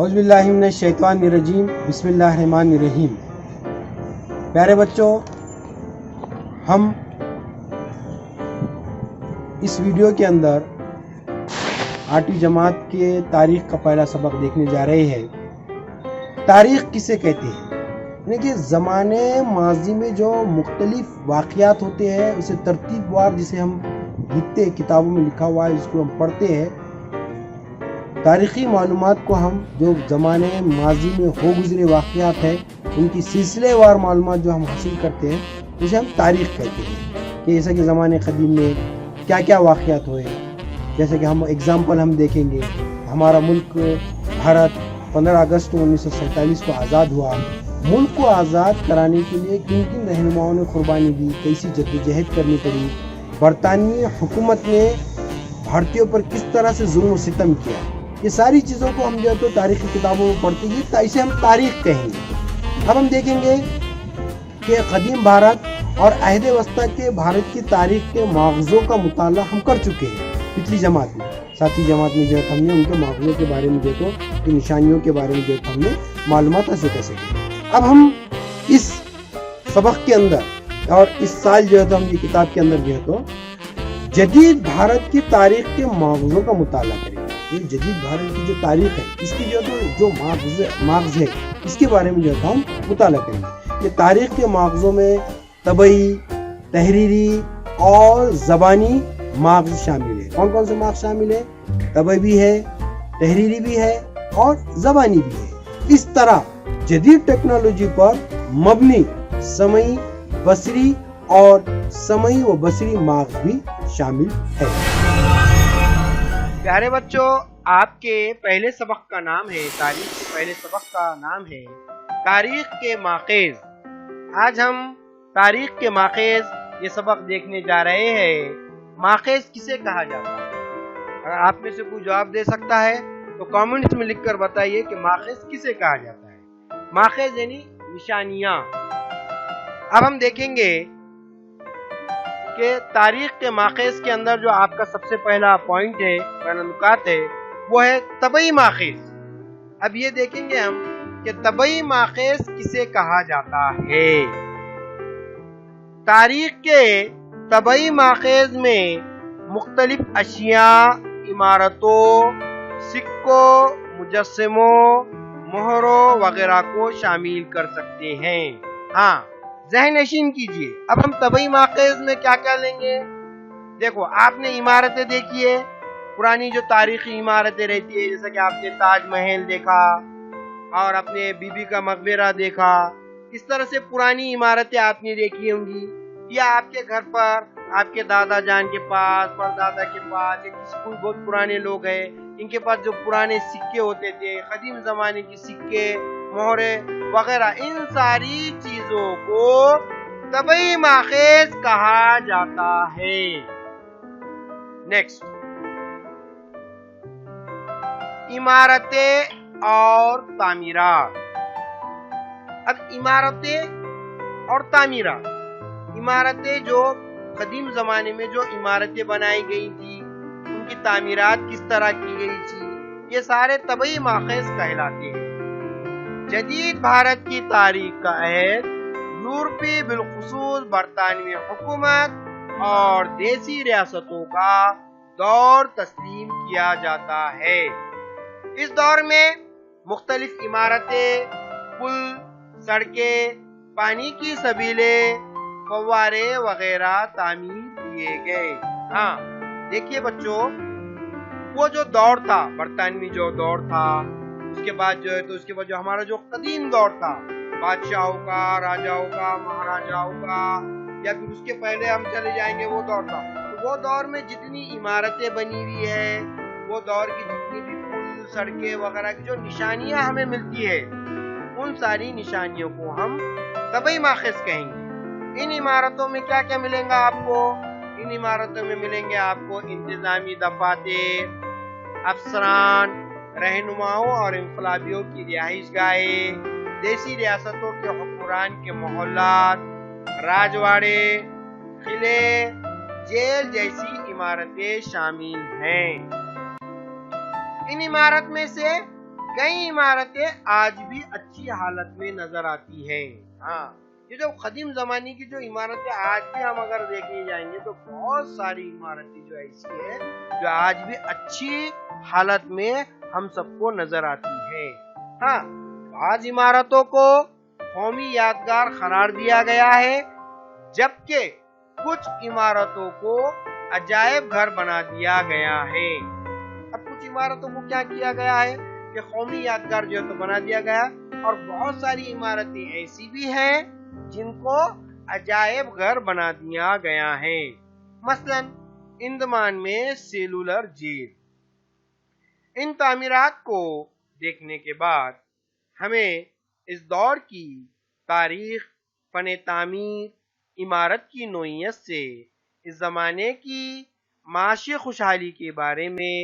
اعوذ باللہ من الشیطان الرجیم، بسم اللہ الرحمن الرحیم۔ پیارے بچوں، ہم اس ویڈیو کے اندر آٹھویں جماعت کے تاریخ کا پہلا سبق دیکھنے جا رہے ہیں۔ تاریخ کسے کہتے ہیں؟ یعنی کہ زمانے ماضی میں جو مختلف واقعات ہوتے ہیں اسے ترتیب وار جسے ہم لکھتے ہیں، کتابوں میں لکھا ہوا ہے، جس کو ہم پڑھتے ہیں۔ تاریخی معلومات کو ہم جو زمانے ماضی میں ہو گزرے واقعات ہیں ان کی سلسلے وار معلومات جو ہم حاصل کرتے ہیں اسے ہم تاریخ کہتے ہیں، کہ جیسا کہ زمانے قدیم میں کیا کیا واقعات ہوئے۔ جیسے کہ ہم ایگزامپل ہم دیکھیں گے، ہمارا ملک بھارت 15 اگست 1947 کو آزاد ہوا۔ ملک کو آزاد کرانے کے لیے کن کن رہنماؤں نے قربانی دی، کیسی جدوجہد کرنی پڑی، برطانوی حکومت نے بھارتیوں پر کس طرح سے ظلم و ستم کیا، یہ ساری چیزوں کو ہم جو ہے تو تاریخی کتابوں میں پڑھتے ہیں، اسے ہم تاریخ کہیں گے۔ اب ہم دیکھیں گے کہ قدیم بھارت اور عہد وسطیٰ کے بھارت کی تاریخ کے ماغزوں کا مطالعہ ہم کر چکے ہیں پچھلی جماعت میں۔ ساتھی جماعت میں جو ہے ہم نے ان کے ماغزوں کے بارے میں جو ہے تو نشانیوں کے بارے میں جو ہے ہم نے معلومات حاصل کر سکے۔ اب ہم اس سبق کے اندر اور اس سال جو ہے تو ہم یہ کتاب کے اندر جو ہے تو جدید بھارت کی تاریخ کے ماغزوں کا مطالعہ کریں گے۔ یہ جدید بھارت کی جو تاریخ ہے اس کی جو ماغز ہے اس کے بارے میں جو ہے ہم مطالعہ کریں گے۔ یہ تاریخ کے ماغزوں میں طبعی، تحریری اور زبانی ماغز شامل ہے۔ کون کون سے ماغز شامل ہے؟ طبعی بھی ہے، تحریری بھی ہے اور زبانی بھی ہے۔ اس طرح جدید ٹیکنالوجی پر مبنی سمعی، بصری اور سمعی و بصری ماغز بھی شامل ہے۔ پیارے بچوں، آپ کے پہلے سبق کا نام ہے، تاریخ کے پہلے سبق کا نام ہے تاریخ کے ماخذ۔ آج ہم تاریخ کے ماخذ یہ سبق دیکھنے جا رہے ہیں۔ ماخذ کسے کہا جاتا ہے؟ اگر آپ میں سے کوئی جواب دے سکتا ہے تو کامنٹس میں لکھ کر بتائیے کہ ماخذ کسے کہا جاتا ہے۔ ماخذ یعنی نشانیاں۔ اب ہم دیکھیں گے کہ تاریخ کے ماخذ کے اندر جو آپ کا سب سے پہلا پوائنٹ ہے، پہلا نکات ہے، وہ ہے طبعی ماخذ۔ اب یہ دیکھیں گے ہم کہ طبعی ماخذ کسے کہا جاتا ہے۔ تاریخ کے طبعی ماخذ میں مختلف اشیاء، عمارتوں، سکوں، مجسموں، مہروں وغیرہ کو شامل کر سکتے ہیں۔ ہاں، ذہن نشین کیجئے۔ اب ہم طبعی ماخذ میں کیا کیا لیں گے؟ دیکھو، آپ نے عمارتیں دیکھی ہے، پرانی جو تاریخی عمارتیں رہتی ہے، جیسا کہ آپ نے تاج محل دیکھا اور اپنے بی بی کا مقبرہ دیکھا۔ اس طرح سے پرانی عمارتیں آپ نے دیکھی ہوں گی، یا آپ کے گھر پر آپ کے دادا جان کے پاس، پردادا کے پاس، یا کسی کوئی بہت پرانے لوگ ہیں ان کے پاس جو پرانے سکے ہوتے تھے، قدیم زمانے کی سکے، مہرے وغیرہ، ان ساری چیزوں کو طبعی ماخذ کہا جاتا ہے۔ نیکسٹ، عمارتیں اور تعمیرات۔ اب عمارتیں اور تعمیرات، عمارتیں جو قدیم زمانے میں جو عمارتیں بنائی گئی تھی، ان کی تعمیرات کس طرح کی گئی تھی، یہ سارے طبعی ماخذ کہلاتے ہیں۔ جدید بھارت کی تاریخ کا عہد یورپی بالخصوص برطانوی حکومت اور دیسی ریاستوں کا دور تسلیم کیا جاتا ہے۔ اس دور میں مختلف عمارتیں، پل، سڑکیں، پانی کی سبیلیں، فوارے وغیرہ تعمیر کیے گئے۔ ہاں دیکھیے بچوں، وہ جو دور تھا، برطانوی جو دور تھا، اس کے بعد جو ہے تو اس کے بعد جو ہمارا جو قدیم دور تھا، بادشاہوں کا، راجاؤں کا، مہاراجاؤں کا، یا پھر اس کے پہلے ہم چلے جائیں گے وہ دور تھا، تو وہ دور میں جتنی عمارتیں بنی ہوئی ہے، وہ دور کی جتنی بھی پل، سڑکیں وغیرہ کی جو نشانیاں ہمیں ملتی ہے، ان ساری نشانیوں کو ہم طبعی ماخذ کہیں گے۔ ان عمارتوں میں کیا کیا ملیں گا آپ کو؟ ان عمارتوں میں ملیں گے آپ کو انتظامی دفاتر، افسران، رہنماؤں اور انقلابیوں کی رہائش گاہیں، دیسی ریاستوں کے حکمران کے محلات، راجواڑے، قلعے، جیل جیسی عمارتیں شامل ہیں۔ ان عمارت میں سے کئی عمارتیں آج بھی اچھی حالت میں نظر آتی ہیں. ہاں، یہ جو قدیم زمانے کی جو عمارتیں آج بھی ہم اگر دیکھنے جائیں گے تو بہت ساری عمارتیں جو ایسی ہیں جو آج بھی اچھی حالت میں ہم سب کو نظر آتی ہیں. ہاں، بعض عمارتوں کو قومی یادگار قرار دیا گیا ہے، جبکہ کچھ عمارتوں کو عجائب گھر بنا دیا گیا ہے. اب کچھ عمارتوں کو کیا کیا گیا ہے کہ قومی یادگار جو ہے تو بنا دیا گیا، اور بہت ساری عمارتیں ایسی بھی ہیں جن کو عجائب گھر بنا دیا گیا ہے. مثلا انڈمان میں سیلولر جیل. ان تعمیرات کو دیکھنے کے بعد ہمیں اس دور کی تاریخ، فن تعمیر، عمارت کی نوعیت سے اس زمانے کی معاشی خوشحالی کے بارے میں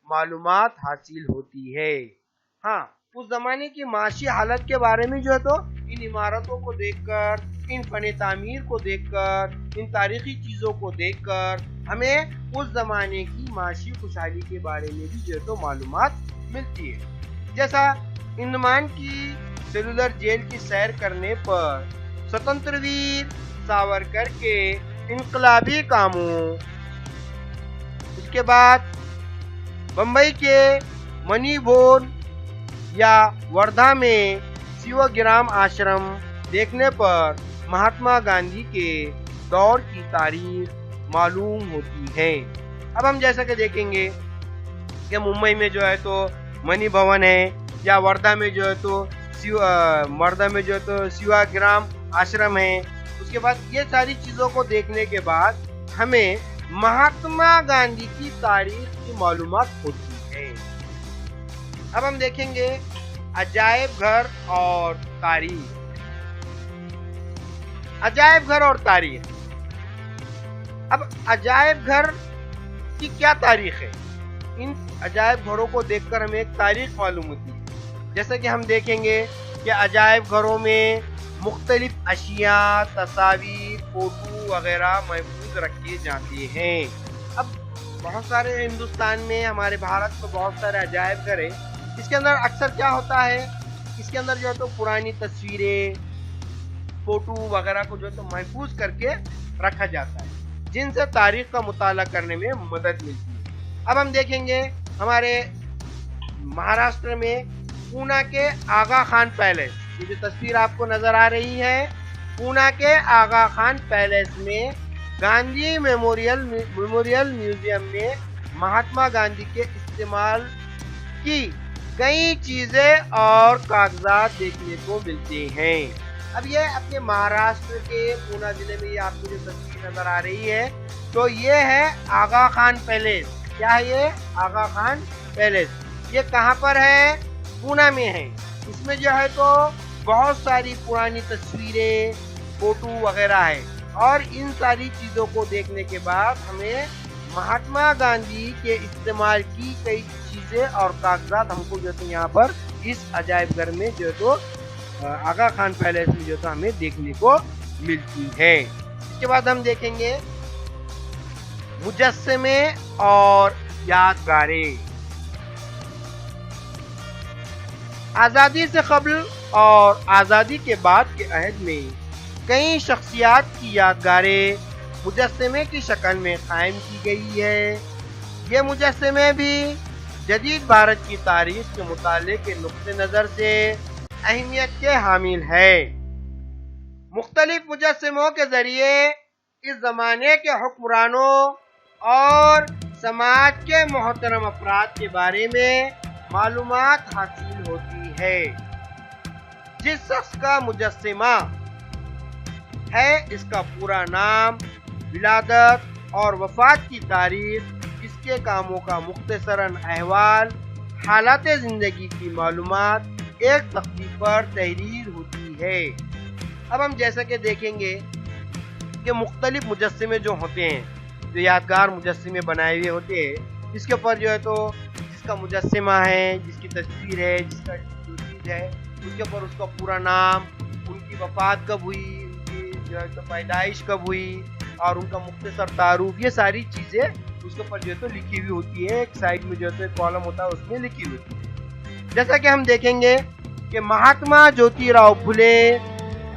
معلومات حاصل ہوتی ہے. ہاں، اس زمانے کی معاشی حالت کے بارے میں جو ہے تو ان عمارتوں کو دیکھ کر، ان فن تعمیر کو دیکھ کر، ان تاریخی چیزوں کو دیکھ کر ہمیں اس زمانے کی معاشی خوشحالی کے بارے میں بھی جو ہے تو معلومات ملتی ہے. جیسا انڈمان کی سیلولر جیل کی سیر کرنے پر سوتنتر ویر ساورکر کے انقلابی کاموں، اس کے بعد بمبئی کے منی بھون یا وردھا میں سیو گرام آشرم دیکھنے پر مہاتما گاندھی کے دور کی تاریخ معلوم ہوتی ہے. اب ہم جیسا کہ دیکھیں گے کہ ممبئی میں جو ہے تو منی بھون ہے، یا وردھا میں جو ہے تو سیوا گرام آشرم ہے. اس کے بعد یہ ساری چیزوں کو دیکھنے کے بعد ہمیں مہاتما گاندھی کی تاریخ کی معلومات ہوتی ہے. اب ہم دیکھیں گے عجائب گھر اور تاریخ. عجائب گھر اور تاریخ. اب عجائب گھر کی کیا تاریخ ہے؟ ان عجائب گھروں کو دیکھ کر ہمیں ایک تاریخ معلوم ہوتی ہے. جیسا کہ ہم دیکھیں گے کہ عجائب گھروں میں مختلف اشیاء، تصاویر، فوٹو وغیرہ محفوظ رکھے جاتے ہیں. اب بہت سارے ہندوستان میں، ہمارے بھارت میں بہت سارے عجائب گھر ہیں. اس کے اندر اکثر کیا ہوتا ہے، اس کے اندر جو ہے تو پرانی تصویریں، فوٹو وغیرہ کو جو ہے تو محفوظ کر کے رکھا جاتا ہے، جن سے تاریخ کا مطالعہ کرنے میں مدد ملتی ہے. اب ہم دیکھیں گے ہمارے مہاراشٹر میں پونا کے آغا خان پیلیس. یہ جو تصویر آپ کو نظر آ رہی ہے، پونا کے آغا خان پیلیس میں گاندھی میموریل میوزیم میں مہاتما گاندھی کے استعمال کی کئی چیزیں اور کاغذات دیکھنے کو ملتے ہیں. اب یہ اپنے مہاراشٹر کے پونا ضلع میں یہ آپ کو جو تصویر نظر آ رہی ہے تو یہ ہے آغا خان پیلیس. کیا ہے یہ؟ آغا خان پیلیس. یہ کہاں پر ہے؟ پونا میں ہے. اس میں جو ہے تو بہت ساری پرانی تصویریں، فوٹو وغیرہ ہے، اور ان ساری چیزوں کو دیکھنے کے بعد ہمیں مہاتما گاندھی کے استعمال کی کئی چیزیں اور کاغذات ہم کو جو ہے یہاں پر اس عجائب گھر میں جو ہے تو آغا خان پیلیس میں جو ہے ہمیں دیکھنے کو ملتی ہے. اس کے بعد ہم دیکھیں گے مجسمے اور یادگاریں. آزادی سے قبل اور آزادی کے بعد کے عہد میں کئی شخصیات کی یادگاریں مجسمے کی شکل میں قائم کی گئی ہے. یہ مجسمے بھی جدید بھارت کی تاریخ کے مطالعے کے نقطہ نظر سے اہمیت کے حامل ہے. مختلف مجسموں کے ذریعے اس زمانے کے حکمرانوں اور سماج کے محترم افراد کے بارے میں معلومات حاصل ہوتی ہے. جس شخص کا مجسمہ ہے، اس کا پورا نام، ولادت اور وفات کی تاریخ، اس کے کاموں کا مختصراً احوال، حالات زندگی کی معلومات ایک تختی پر تحریر ہوتی ہے. اب ہم جیسا کہ دیکھیں گے کہ مختلف مجسمے جو ہوتے ہیں، جو یادگار مجسمے بنائے ہوئے ہوتے ہیں، اس کے اوپر جو ہے تو جس کا مجسمہ ہے، جس کی تصویر ہے، جس کا جو چیز ہے، اس کے اوپر اس کا پورا نام، ان کی وفات کب ہوئی، ان کی جو ہے تو پیدائش کب ہوئی، اور ان کا مختصر تعارف، یہ ساری چیزیں اس کے اوپر جو ہے تو لکھی ہوئی ہوتی ہے. ایک سائڈ میں جو ہے تو ایک کالم ہوتا ہے، اس میں لکھی ہوئی ہوتی ہے. جیسا کہ ہم دیکھیں گے کہ مہاتما جوتی راؤ پھولے،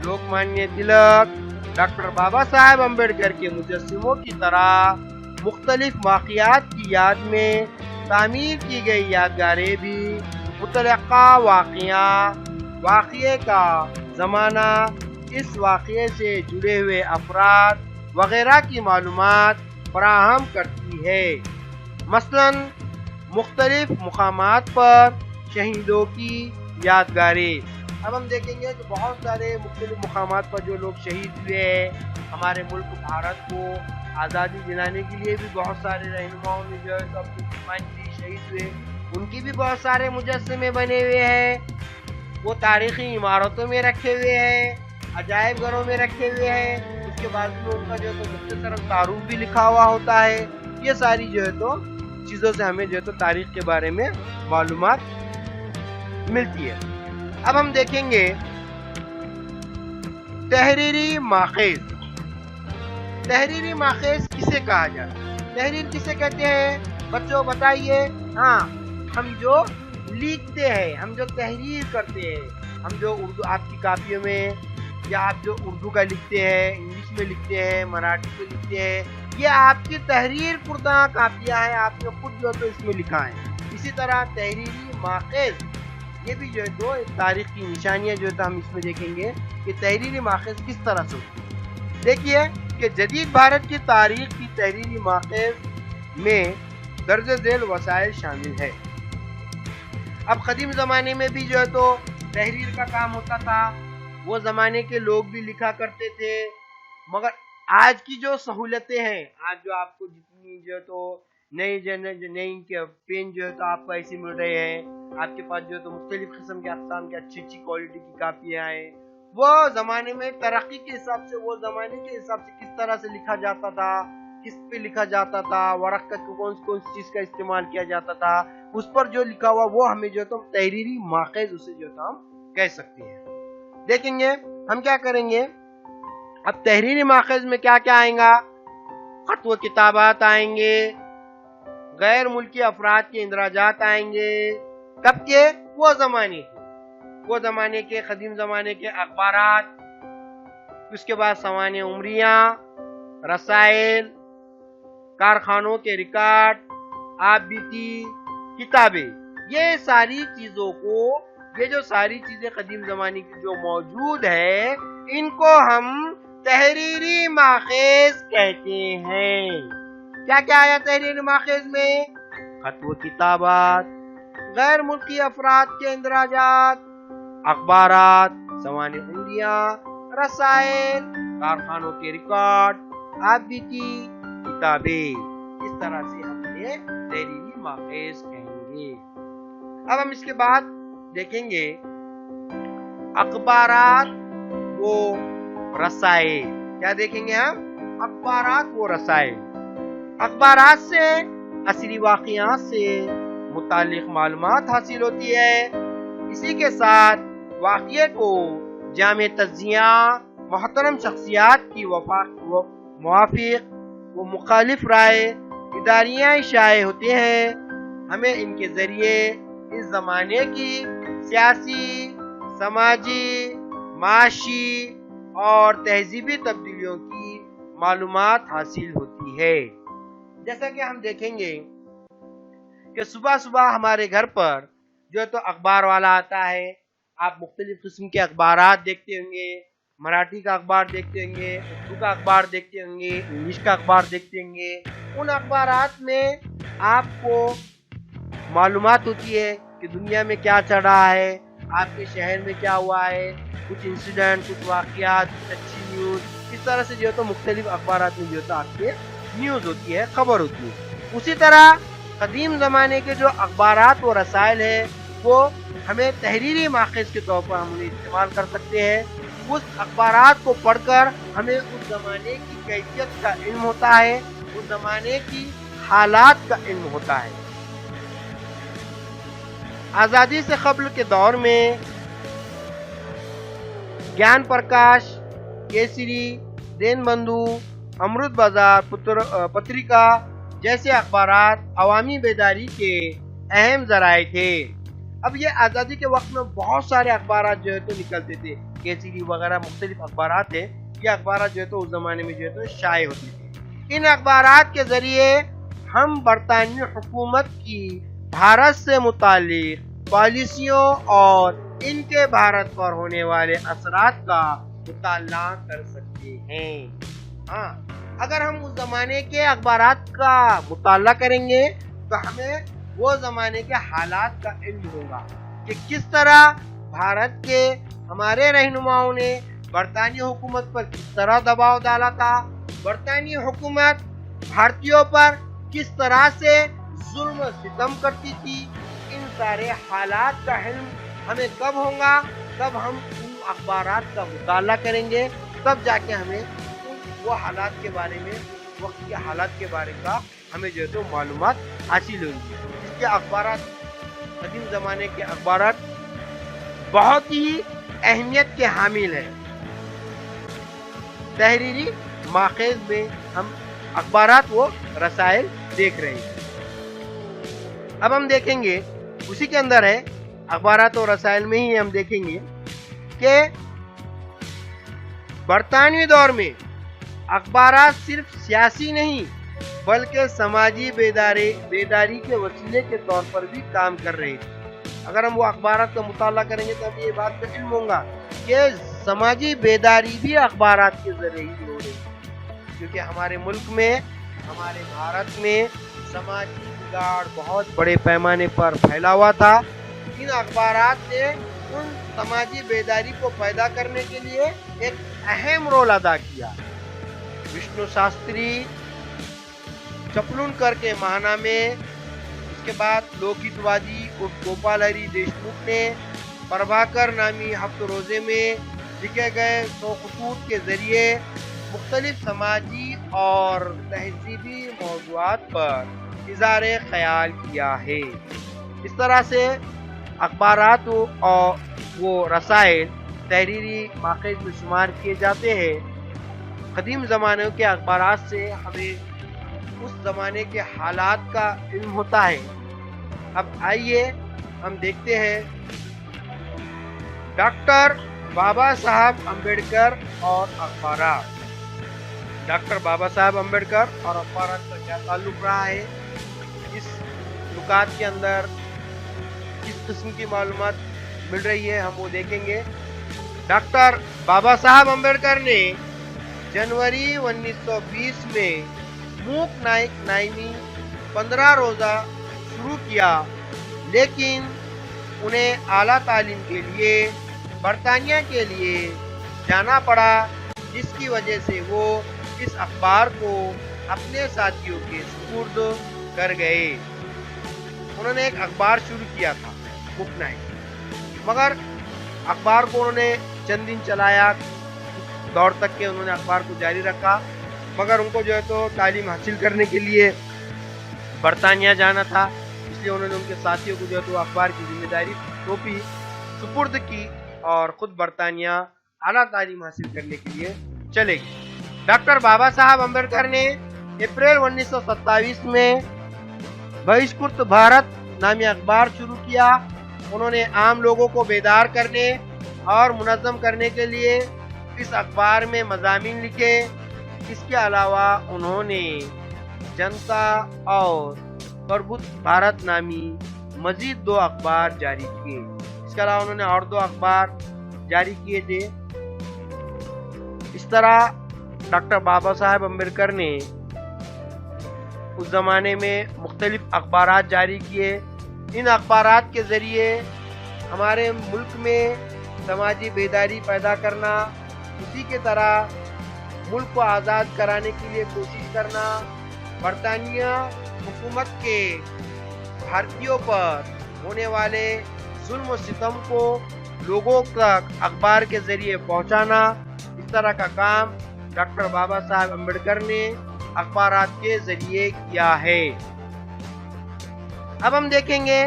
لوکمانیہ تلک، ڈاکٹر بابا صاحب امبیڈکر کے مجسموں کی طرح مختلف واقعات کی یاد میں تعمیر کی گئی یادگاریں بھی متعلقہ واقعے کا زمانہ، اس واقعے سے جڑے ہوئے افراد وغیرہ کی معلومات فراہم کرتی ہے۔ مثلاً مختلف مقامات پر شہیدوں کی یادگاریں۔ اب ہم دیکھیں گے کہ بہت سارے مختلف مقامات پر جو لوگ شہید ہوئے ہیں، ہمارے ملک بھارت کو آزادی دلانے کے لیے بھی بہت سارے رہنماؤں نے جو ہے اپنی قربانی دی، شہید ہوئے، ان کی بھی بہت سارے مجسمے بنے ہوئے ہیں۔ وہ تاریخی عمارتوں میں رکھے ہوئے ہیں، عجائب گھروں میں رکھے ہوئے ہیں، اس کے بعد میں ان کا جو ہے تو مختصر تعارف بھی لکھا ہوا ہوتا ہے۔ یہ ساری جو ہے تو چیزوں سے ہمیں جو ہے تو تاریخ کے بارے میں معلومات ملتی ہے۔ اب ہم دیکھیں گے تحریری ماخذ۔ تحریری ماخذ کسے کہا جاتا ہے؟ تحریر کسے کہتے ہیں بچوں بتائیے؟ ہاں، ہم جو لکھتے ہیں، ہم جو تحریر کرتے ہیں، ہم جو اردو آپ کی کاپیوں میں یا آپ جو اردو کا لکھتے ہیں، انگلش میں لکھتے ہیں، مراٹھی میں لکھتے ہیں، یہ آپ کی تحریر کردہ کاپیاں ہیں، آپ نے خود جو تو اس میں لکھا ہے۔ اسی طرح تحریری ماخذ یہ بھی جو ہے تو تاریخ کی نشانیاں جو ہے تو ہم اس میں دیکھیں گے کہ تحریری ماخذ کس طرح سے ہوتی ہے۔ دیکھیے کہ جدید بھارت کی تاریخ کی تحریری ماخذ میں درج ذیل وسائل شامل ہے۔ اب قدیم زمانے میں بھی جو ہے تو تحریر کا کام ہوتا تھا، وہ زمانے کے لوگ بھی لکھا کرتے تھے، مگر آج کی جو سہولتیں ہیں، آج جو آپ کو جتنی جو ہے تو نئی پین جو ہے تو آپ کو ایسے مل رہے ہیں، آپ کے پاس جو ہے تو مختلف قسم کے اقسام کی اچھی کوالٹی کی کاپیاں ہیں۔ وہ زمانے میں ترقی کے حساب سے، وہ زمانے کے حساب سے کس طرح سے لکھا جاتا تھا، کس پہ لکھا جاتا تھا، ورق کا کون سی چیز کا استعمال کیا جاتا تھا، اس پر جو لکھا ہوا وہ ہمیں جو ہے تو تحریری ماخذ اسے جو ہے ہم کہہ سکتے ہیں۔ دیکھیں گے ہم کیا کریں گے۔ اب تحریری ماخذ میں کیا کیا آئیں گا؟ خط و کتابات آئیں گے، غیر ملکی افراد کے اندراجات آئیں گے۔ کب کے؟ وہ زمانے کے قدیم زمانے کے اخبارات، اس کے بعد سوانح عمریاں، رسائل، کارخانوں کے ریکارڈ، آپ بیتی، کتابیں، یہ ساری چیزوں کو، یہ جو ساری چیزیں قدیم زمانے کی جو موجود ہے، ان کو ہم تحریری ماخذ کہتے ہیں۔ کیا کیا آیا تحریری ماخذ میں؟ خط و کتابات، غیر ملکی افراد کے اندراجات، اخبارات، سوانح عمریاں، رسائل، کارخانوں کے ریکارڈ، آپ بیتی، کتابیں۔ اس طرح سے ہم نے تحریری ماخذ کہیں گے۔ اب ہم اس کے بعد دیکھیں گے اخبارات و رسائل۔ کیا دیکھیں گے ہم؟ اخبارات و رسائل۔ اخبارات سے عصری واقعات سے متعلق معلومات حاصل ہوتی ہے، اسی کے ساتھ واقعے کو جامع تجزیہ، محترم شخصیات کی موافق و مخالف رائے اداریاں شائع ہوتے ہیں۔ ہمیں ان کے ذریعے اس زمانے کی سیاسی، سماجی، معاشی اور تہذیبی تبدیلیوں کی معلومات حاصل ہوتی ہے۔ جیسا کہ ہم دیکھیں گے کہ صبح صبح ہمارے گھر پر جو ہے تو اخبار والا آتا ہے، آپ مختلف قسم کے اخبارات دیکھتے ہوں گے، مراٹھی کا اخبار دیکھتے ہوں گے، اردو کا اخبار دیکھتے ہوں گے، انگلش کا اخبار دیکھتے ہوں گے۔ ان اخبارات میں آپ کو معلومات ہوتی ہے کہ دنیا میں کیا چل رہا ہے، آپ کے شہر میں کیا ہوا ہے، کچھ انسیڈنٹ، کچھ واقعات، کچھ اچھی نیوز، اس طرح سے جو ہے تو مختلف اخبارات میں جو ہے تو آپ کے نیوز ہوتی ہے، خبر ہوتی ہے۔ اسی طرح قدیم زمانے کے جو اخبارات و رسائل ہیں، وہ ہمیں تحریری ماخذ کے طور پر ہم انہیں استعمال کر سکتے ہیں۔ اس اخبارات کو پڑھ کر ہمیں اس زمانے کی کیفیت کا علم ہوتا ہے، اس زمانے کی حالات کا علم ہوتا ہے۔ آزادی سے قبل کے دور میں گیان پرکاش، کیسری، دین بندھو، امرت بازار، پتریکا جیسے اخبارات عوامی بیداری کے اہم ذرائع تھے۔ اب یہ آزادی کے وقت میں بہت سارے اخبارات جو ہے تو نکلتے تھے، کیسری وغیرہ مختلف اخبارات ہیں، یہ اخبارات جو ہے تو اس زمانے میں جو ہے تو شائع ہوتی تھی۔ ان اخبارات کے ذریعے ہم برطانوی حکومت کی بھارت سے متعلق پالیسیوں اور ان کے بھارت پر ہونے والے اثرات کا مطالعہ کر سکتے ہیں۔ ہاں، اگر ہم اس زمانے کے اخبارات کا مطالعہ کریں گے تو ہمیں وہ زمانے کے حالات کا علم ہوگا کہ کس طرح بھارت کے ہمارے رہنماؤں نے برطانوی حکومت پر کس طرح دباؤ ڈالا تھا، برطانوی حکومت بھارتیوں پر کس طرح سے ظلم و ستم کرتی تھی۔ ان سارے حالات کا علم ہمیں کب ہوگا؟ تب ہم ان اخبارات کا مطالعہ کریں گے، تب جا کے ہمیں وہ حالات کے بارے میں، وقت کے حالات کے بارے کا ہمیں جو ہے تو معلومات حاصل ہوگی۔ اس کے اخبارات، قدیم زمانے کے اخبارات بہت ہی اہمیت کے حامل ہیں۔ تحریری ماخذ میں ہم اخبارات و رسائل دیکھ رہے ہیں۔ اب ہم دیکھیں گے اسی کے اندر ہے اخبارات و رسائل میں ہی ہم دیکھیں گے کہ برطانوی دور میں اخبارات صرف سیاسی نہیں بلکہ سماجی بیداری کے وسیلے کے طور پر بھی کام کر رہے تھے۔ اگر ہم وہ اخبارات کا مطالعہ کریں گے تو ہمیں یہ بات کا علم ہوگا کہ سماجی بیداری بھی اخبارات کے ذریعے ہی ہو رہی ہے، کیونکہ ہمارے ملک میں، ہمارے بھارت میں سماجی بگاڑ بہت بڑے پیمانے پر پھیلا ہوا تھا۔ ان اخبارات نے ان سماجی بیداری کو پیدا کرنے کے لیے ایک اہم رول ادا کیا۔ وشنو شاستری چپلون کر کے ماہانہ میں، اس کے بعد لوکت وادی گوپال ہری دیشمکھ نے پربھاکر نامی ہفت روزے میں لکھے گئے 100 خطوط کے ذریعے مختلف سماجی اور تہذیبی موضوعات پر اظہار خیال کیا ہے۔ اس طرح سے اخبارات اور وہ رسائل تحریری ماخذ میں شمار کیے جاتے ہیں۔ قدیم زمانوں کے اخبارات سے ہمیں اس زمانے کے حالات کا علم ہوتا ہے۔ اب آئیے ہم دیکھتے ہیں ڈاکٹر بابا صاحب امبیڈکر اور اخبارات۔ ڈاکٹر بابا صاحب امبیڈکر اور اخبارات کا کیا تعلق رہا ہے، اس نکات کے اندر کس قسم کی معلومات مل رہی ہے، ہم وہ دیکھیں گے۔ ڈاکٹر بابا صاحب امبیڈکر نے جنوری 1920 میں موک نائک نامی 15 روزہ شروع کیا، لیکن انہیں اعلیٰ تعلیم کے لیے برطانیہ کے لیے جانا پڑا، جس کی وجہ سے وہ اس اخبار کو اپنے ساتھیوں کے سپرد کر گئے۔ انہوں نے ایک اخبار شروع کیا تھا موک نائک، مگر اخبار کو انہوں نے چند دن چلایا، دور تک کہ انہوں نے اخبار کو جاری رکھا، مگر ان کو جو ہے تو تعلیم حاصل کرنے کے لیے برطانیہ جانا تھا، اس لیے انہوں نے ان کے ساتھیوں کو جو ہے تو اخبار کی ذمہ داری سونپی، سپرد کی، اور خود برطانیہ اعلیٰ تعلیم حاصل کرنے کے لیے چلے گئے۔ ڈاکٹر بابا صاحب امبیڈکر نے اپریل 1927 میں بہشکرت بھارت نامی اخبار شروع کیا۔ انہوں نے عام لوگوں کو بیدار کرنے اور منظم کرنے کے لیے اس اخبار میں مضامین لکھے۔ اس کے علاوہ انہوں نے جنتا اور پربدھ بھارت نامی مزید 2 اخبار جاری کیے۔ اس کے علاوہ انہوں نے اور 2 اخبار جاری کیے تھے۔ اس طرح ڈاکٹر بابا صاحب امبیڈکر نے اس زمانے میں مختلف اخبارات جاری کیے۔ ان اخبارات کے ذریعے ہمارے ملک میں سماجی بیداری پیدا کرنا، اسی کے طرح ملک کو آزاد کرانے کے لیے کوشش کرنا، برطانیہ حکومت کے بھارتیوں پر ہونے والے ظلم و ستم کو لوگوں تک اخبار کے ذریعے پہنچانا، اس طرح کا کام ڈاکٹر بابا صاحب امبیڈکر نے اخبارات کے ذریعے کیا ہے۔ اب ہم دیکھیں گے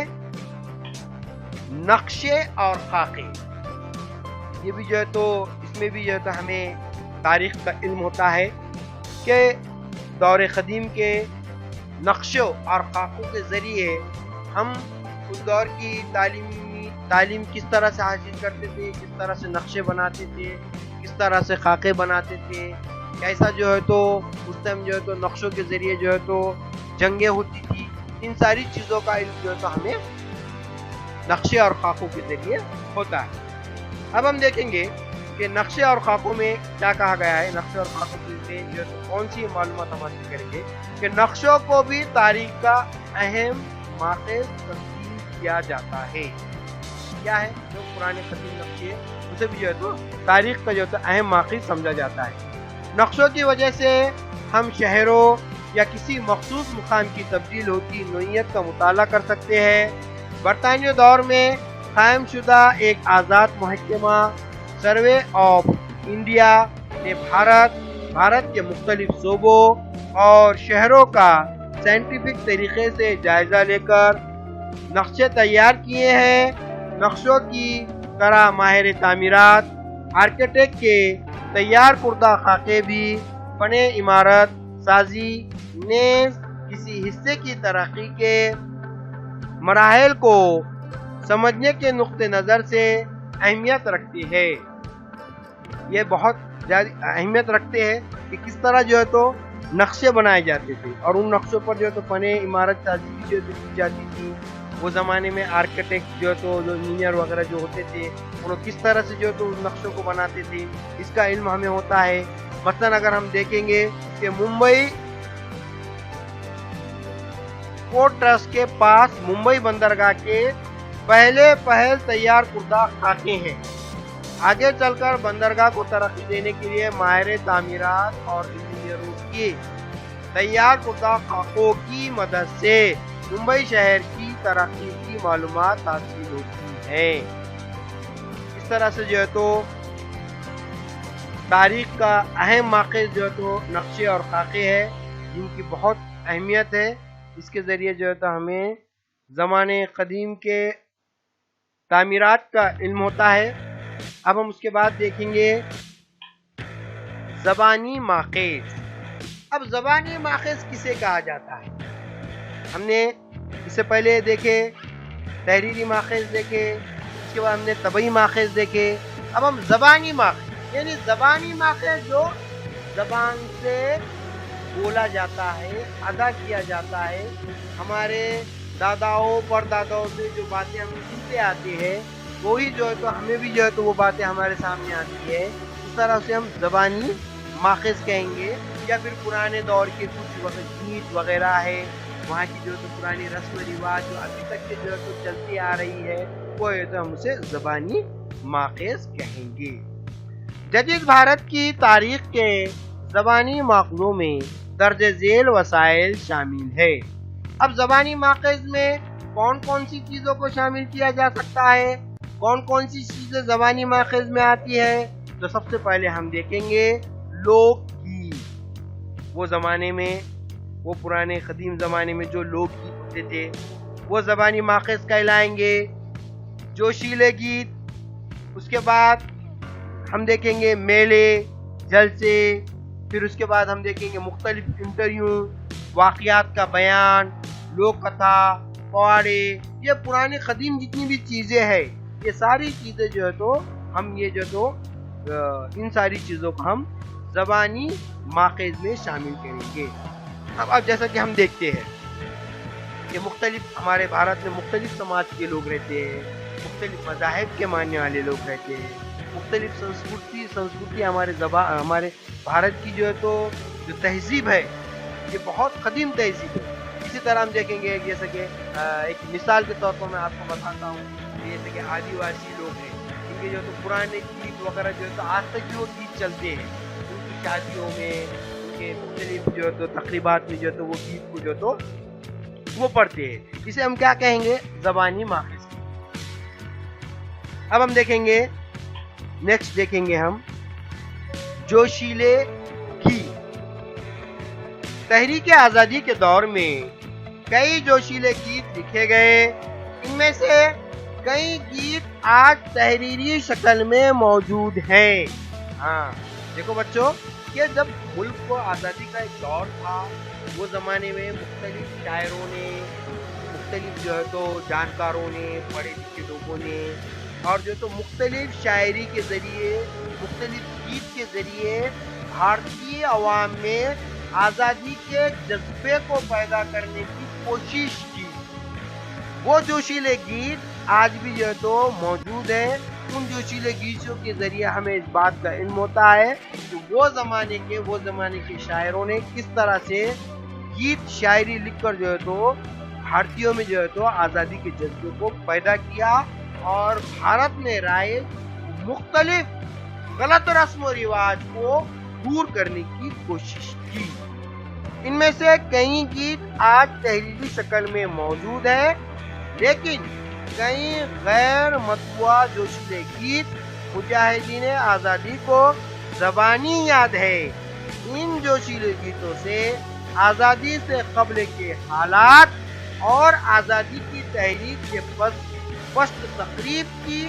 نقشے اور خاکے۔ یہ بھی جو ہے تو اس میں بھی جو ہے تو ہمیں تاریخ کا علم ہوتا ہے کہ دور قدیم کے نقشوں اور خاکوں کے ذریعے ہم اس دور کی تعلیمی تعلیم کس طرح سے حاصل کرتے تھے، کس طرح سے نقشے بناتے تھے، کس طرح سے خاکے بناتے تھے، کیسا جو ہے تو اس ٹائم جو ہے تو نقشوں کے ذریعے جو ہے تو جنگیں ہوتی تھی. ان ساری چیزوں کا علم جو ہے تو ہمیں نقشے اور خاکوں کے ذریعے ہوتا ہے. اب ہم دیکھیں گے کہ نقشے اور خاکوں میں کیا کہا گیا ہے. نقشے اور خاکوں میں جو ہے کون سی معلومات ہم حاصل کریں گے کہ نقشوں کو بھی تاریخ کا اہم ماخذ تسلیم کیا جاتا ہے. کیا ہے جو پرانے قدیم نقشے اسے بھی جو ہے تو تاریخ کا جو ہے اہم ماخذ سمجھا جاتا ہے. نقشوں کی وجہ سے ہم شہروں یا کسی مخصوص مقام کی تبدیل ہوتی نوعیت کا مطالعہ کر سکتے ہیں. برطانوی دور میں قائم شدہ ایک آزاد محکمہ سروے آف انڈیا نے بھارت کے مختلف صوبوں اور شہروں کا سائنٹیفک طریقے سے جائزہ لے کر نقشے تیار کیے ہیں. نقشوں کی طرح ماہر تعمیرات آرکیٹیکٹ کے تیار کردہ خاکے بھی فن عمارت سازی نیز کسی حصے کی ترقی کے مراحل کو سمجھنے کے نقطہ نظر سے اہمیت رکھتی ہے. یہ بہت زیادہ اہمیت رکھتے ہیں کہ کس طرح جو ہے تو نقشے بنائے جاتے تھے اور ان نقشوں پر جو ہے تو فن عمارت سازی بھی جو ہے کی جاتی تھی. وہ زمانے میں آرکیٹیکٹ جو ہے تو جو انجینئر وغیرہ جو ہوتے تھے وہ کس طرح سے جو ہے تو نقشوں کو بناتے تھے اس کا علم ہمیں ہوتا ہے. مثلا اگر ہم دیکھیں گے کہ ممبئی پورٹ ٹرسٹ کے پاس ممبئی بندرگاہ کے پہل تیار کردہ خاکے ہیں. آگے چل کر بندرگاہ کو ترقی دینے کے لیے ماہر تعمیرات اور انجینئروں کی تیار کردہ خاکوں کی مدد سے ممبئی شہر کی ترقی کی معلومات حاصل ہوتی ہے. اس طرح سے جو ہے تو تاریخ کا اہم ماخذ جو ہے تو نقشے اور خاکے ہے جن کی بہت اہمیت ہے. اس کے ذریعے جو ہے تو ہمیں زمانے قدیم کے تعمیرات کا علم ہوتا ہے. اب ہم اس کے بعد دیکھیں گے زبانی ماخذ. اب زبانی ماخذ کسے کہا جاتا ہے؟ ہم نے اس سے پہلے دیکھے تحریری ماخذ دیکھے، اس کے بعد ہم نے طبعی ماخذ دیکھے. اب ہم زبانی ماخذ یعنی زبانی ماخذ جو زبان سے بولا جاتا ہے، ادا کیا جاتا ہے. ہمارے داداؤں پر داداؤں سے جو باتیں ہم سنتے آتے ہیں وہی جو ہے تو ہمیں بھی جو ہے تو وہ باتیں ہمارے سامنے آتی ہے. اس طرح سے ہم زبانی ماخذ کہیں گے. یا پھر پرانے دور کے کچھ گیت وغیرہ ہے، وہاں کی جو تو پرانی رسم و رواج جو ابھی تک کے جو ہے تو چلتی آ رہی ہے وہ ہے تو ہم اسے زبانی ماخذ کہیں گے. جدید بھارت کی تاریخ کے زبانی ماخذوں میں درج ذیل وسائل شامل ہے. اب زبانی ماخذ میں کون کون سی چیزوں کو شامل کیا جا سکتا ہے، کون کون سی چیزیں زبانی ماخذ میں آتی ہے؟ تو سب سے پہلے ہم دیکھیں گے لوک گیت. وہ زمانے میں وہ پرانے قدیم زمانے میں جو لوک گیت ہوتے تھے وہ زبانی ماخذ کہلائیں گے. جوشیلے گیت. اس کے بعد ہم دیکھیں گے میلے جلسے. پھر اس کے بعد ہم دیکھیں گے مختلف انٹرویو، واقعات کا بیان، لوک کتھا، پواڑے. یہ پرانے قدیم جتنی بھی چیزیں ہیں یہ ساری چیزیں جو ہے تو ہم یہ جو تو ان ساری چیزوں کو ہم زبانی ماخذ میں شامل کریں گے. اب جیسا کہ ہم دیکھتے ہیں کہ مختلف ہمارے بھارت میں مختلف سماج کے لوگ رہتے ہیں، مختلف مذاہب کے ماننے والے لوگ رہتے ہیں، مختلف سنسکرتی ہمارے بھارت کی جو ہے تو جو تہذیب ہے یہ بہت قدیم تہذیب ہے. اسی طرح ہم دیکھیں گے جیسے کہ ایک مثال کے طور پر میں آپ کو بتاتا ہوں جیسے کہ آدیواسی لوگ ہیں ان کے جو تو پرانے گیت وغیرہ جو ہے تو آج تک بھی وہ گیت چلتے ہیں. ان کی شادیوں میں ان کے مختلف جو ہے تو تقریبات میں جو ہے تو وہ گیت کو جو تو وہ پڑھتے ہیں. اسے ہم کیا کہیں گے؟ زبانی ماخذ. اب ہم دیکھیں گے نیکسٹ دیکھیں گے ہم جوشیلے گیت. تحریک آزادی کے دور میں کئی جوشیلے گیت لکھے گئے. ان میں سے کئی گیت آج تحریری شکل میں موجود ہیں. ہاں دیکھو بچوں کہ جب ملک کو آزادی کا ایک دور تھا وہ زمانے میں مختلف شاعروں نے مختلف جو ہے تو جانکاروں نے، پڑھے لکھے لوگوں نے اور جو تو مختلف شاعری کے ذریعے، مختلف گیت کے ذریعے بھارتی عوام میں آزادی کے جذبے کو پیدا کرنے کی کوشش کی۔ وہ جوشیلے گیت آج بھی جو ہے تو موجود ہیں۔ ان جوشیلے گیتوں کے ذریعے ہمیں اس بات کا علم ہوتا ہے کہ وہ زمانے کے شاعروں نے کس طرح سے گیت شاعری لکھ کر جو ہے تو بھارتیوں میں جو ہے تو آزادی کے جذبے کو پیدا کیا اور بھارت میں رائج مختلف غلط رسم و رواج کو دور کرنے کی کوشش کی۔ ان میں سے کئی گیت آج تحریری شکل میں موجود ہیں، لیکن کئی غیر مطبوعہ جوشیلے گیت مجاہدین آزادی کو زبانی یاد ہے۔ ان جوشیلے گیتوں سے آزادی سے قبل کے حالات اور آزادی کی تحریک کے پشت تقریب کی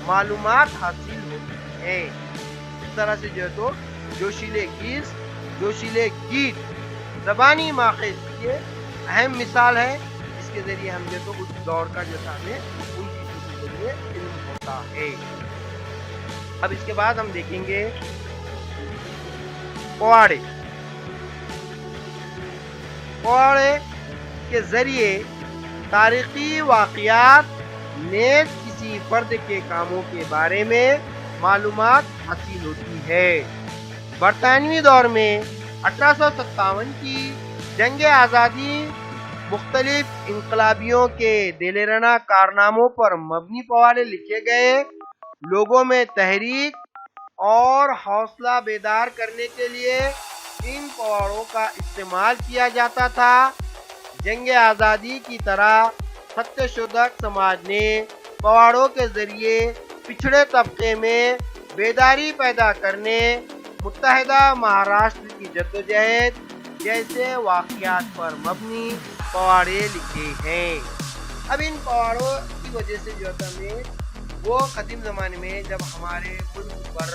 معلومات حاصل ہوتی ہے۔ اس طرح سے جو ہے تو جوشیلے گیت زبانی ماخذ کی اہم مثال ہے، جس کے ذریعے ہم جو تو اس دور کا جو تھا ہمیں ان چیزوں کے ذریعے علم ہوتا ہے۔ اب اس کے بعد ہم دیکھیں گے پواڑے کے ذریعے تاریخی واقعات نیز کسی فرد کے کاموں کے بارے میں معلومات حاصل ہوتی ہے۔ برطانوی دور میں 1857 کی جنگ آزادی مختلف انقلابیوں کے دلیرانہ کارناموں پر مبنی پواڑے لکھے گئے۔ لوگوں میں تحریک اور حوصلہ بیدار کرنے کے لیے ان پواڑوں کا استعمال کیا جاتا تھا۔ جنگ آزادی کی طرح ستیہ شودھک سماج نے پواڑوں کے ذریعے پچھڑے طبقے میں بیداری پیدا کرنے، متحدہ مہاراشٹر کی جدوجہد جیسے واقعات پر مبنی پواڑے لکھے ہیں۔ اب ان پواڑوں کی وجہ سے جو ہمیں وہ قدیم زمانے میں جب ہمارے ملک پر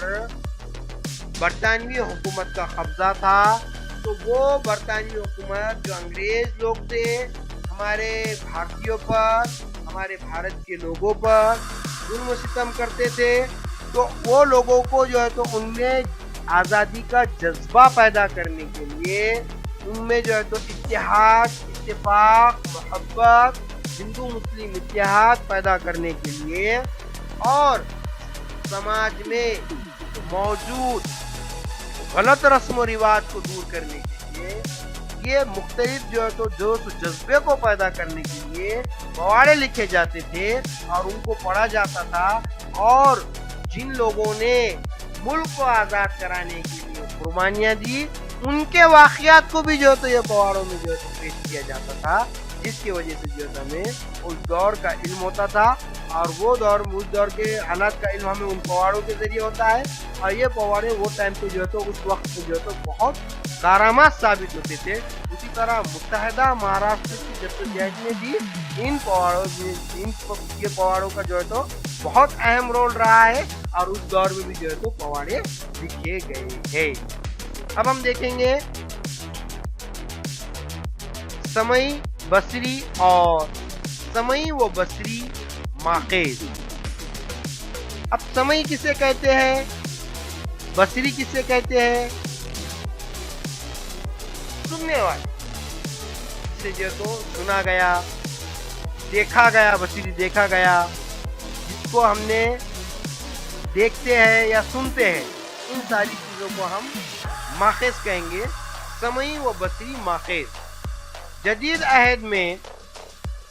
برطانوی حکومت کا قبضہ تھا تو وہ برطانوی حکومت جو انگریز لوگ تھے ہمارے بھارتیوں پر، ہمارے بھارت کے لوگوں پر ظلم و ستم کرتے تھے، تو وہ لوگوں کو جو ہے تو ان میں آزادی کا جذبہ پیدا کرنے کے لیے ان میں جو ہے تو اتحاد، اتفاق، محبت، ہندو مسلم اتحاد پیدا کرنے کے لیے اور سماج میں موجود غلط رسم و رواج کو دور کرنے کے لیے، یہ مختلف جو ہے تو جوش و جذبے کو پیدا کرنے کے لیے پواڑے لکھے جاتے تھے اور ان کو پڑھا جاتا تھا، اور جن لوگوں نے ملک کو آزاد کرانے کے لیے قربانیاں دی ان کے واقعات کو بھی جو ہے تو یہ پواڑوں میں جو ہے تو پیش کیا جاتا تھا، جس کی وجہ سے جو ہے ہمیں اس دور کا علم ہوتا تھا اور وہ دور اس دور کے حالات کا علم ہمیں ان پواڑوں کے ذریعے ہوتا ہے۔ اور یہ پواڑے وہ ٹائم پہ جو ہے تو اس وقت پہ جو ہے تو بہت کارآمد ثابت ہوتے تھے۔ اسی طرح متحدہ مہاراشٹر کی جدوجہد میں بھی ان پواڑوں کا جو ہے تو بہت اہم رول رہا ہے اور اس دور میں بھی جو ہے تو پواڑے لکھے گئے ہیں۔ اب ہم دیکھیں گے سمئی بصری اور سمئی و بصری ماخذ۔ اب سمئی کسے کہتے ہیں، بصری کسے کہتے ہیں؟ سننے والے سے جو تو سنا گیا، دیکھا گیا، بصری دیکھا گیا، جس کو ہم نے دیکھتے ہیں یا سنتے ہیں، ان ساری چیزوں کو ہم ماخذ کہیں گے، سمئی و بصری ماخذ۔ جدید عہد میں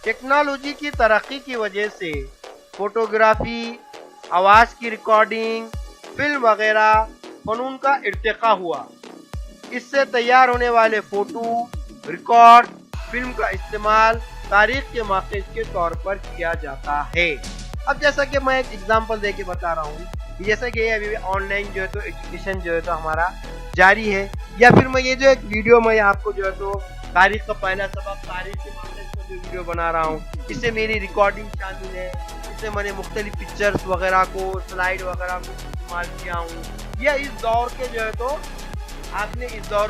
ٹیکنالوجی کی ترقی کی وجہ سے فوٹوگرافی، آواز کی ریکارڈنگ، فلم وغیرہ فنون کا ارتقاء ہوا۔ اس سے تیار ہونے والے فوٹو، ریکارڈ، فلم کا استعمال تاریخ کے ماخذ کے طور پر کیا جاتا ہے۔ اب جیسا کہ میں ایک ایگزامپل دے کے بتا رہا ہوں، جیسا کہ ابھی آن لائن جو ہے تو ایجوکیشن جو ہے تو ہمارا جاری ہے، یا پھر میں یہ جو ایک ویڈیو میں آپ کو جو ہے تو تاریخ کا پہلا سبق، تاریخ کے ماخذ پر جو ویڈیو بنا رہا ہوں، اس سے میری ریکارڈنگ شامل ہے، اس سے میں نے مختلف پکچرز وغیرہ کو، سلائیڈ وغیرہ کو استعمال کیا ہوں۔ یا اس دور کے جو ہے تو آپ نے اس دور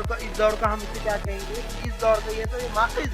کا ہم اسے کیا کہیں گے، اس دور کا یہ تو یہ ماخذ